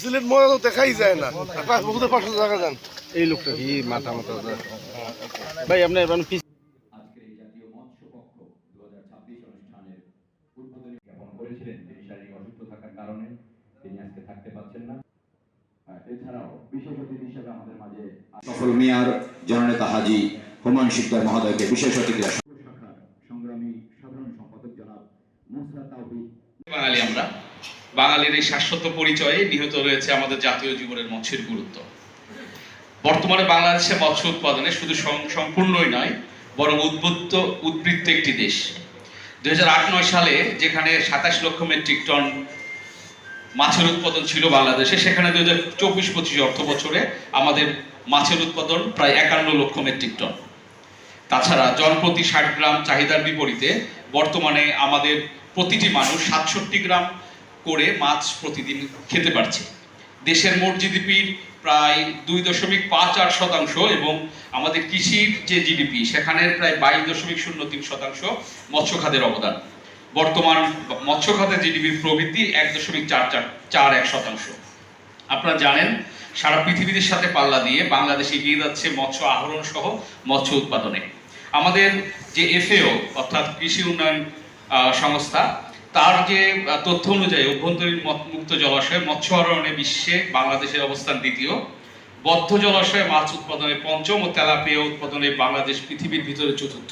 সিলেট মজা তো দেখাই যায় না। বহুদের পাশে দেখা যান এই লোকটা কি মাথা মাথা ভাই আপনার আজকের এই জাতীয় মৎস্য পক্ষ 2026 অনুষ্ঠানের উদ্বোধনী জ্ঞাপন করেছিলেন। তিনি শারীরিক অসুস্থ থাকার কারণে তিনি আজকে থাকতে পারছেন না। এছাড়াও বিশেষ অতিথি হিসেবে আমাদের মাঝে সফল মেয়র জননেতা হাজী হুমায়ুন শিকদার মহোদয়কে বিশেষ অতিথি শাখার সংগ্রামী সাধারণ সম্পাদক জনাব মুসা তাওহীদ। বাঙালি আমরা, বাঙালির এই শাশ্বত পরিচয়ে নিহিত রয়েছে আমাদের জাতীয় জীবনের মৎস্যের গুরুত্ব। বর্তমানে বাংলাদেশে মৎস্য উৎপাদনে শুধু সম্পূর্ণই নয়, বরং উদ্বৃত্ত একটি দেশ। 2008-9 সালে যেখানে 27 লক্ষ মেট্রিক টন মাছের উৎপাদন ছিল বাংলাদেশে, সেখানে 2024-25 অর্থ বছরে আমাদের মাছের উৎপাদন প্রায় 51 লক্ষ মেট্রিক টন। তাছাড়া জনপ্রতি 60 গ্রাম চাহিদার বিপরীতে বর্তমানে আমাদের প্রতিটি মানুষ 67 গ্রাম করে মাছ প্রতিদিন খেতে পারছে। দেশের মোট জিডিপির প্রায় 2.58% এবং আমাদের কৃষির যে জিডিপি সেখানে প্রায় 22.03% মৎস্য খাতের অবদান। বর্তমান মৎস্য খাতের জিডিপির প্রবৃদ্ধি 1.41%। আপনারা জানেন, সারা পৃথিবীর সাথে পাল্লা দিয়ে বাংলাদেশ এগিয়ে যাচ্ছে মৎস্য আহরণ সহ মৎস্য উৎপাদনে। আমাদের যে এফএও অর্থাৎ কৃষি উন্নয়ন সংস্থা, তার যে তথ্য অনুযায়ী অভ্যন্তরীণ মুক্ত জলাশয়ে মৎস্য আহরণে বিশ্বে বাংলাদেশের অবস্থান দ্বিতীয়, বদ্ধ জলাশয়ে মাছ উৎপাদনে পঞ্চম ও তেলাপিয়া উৎপাদনে বাংলাদেশ পৃথিবীর ভিতরে চতুর্থ।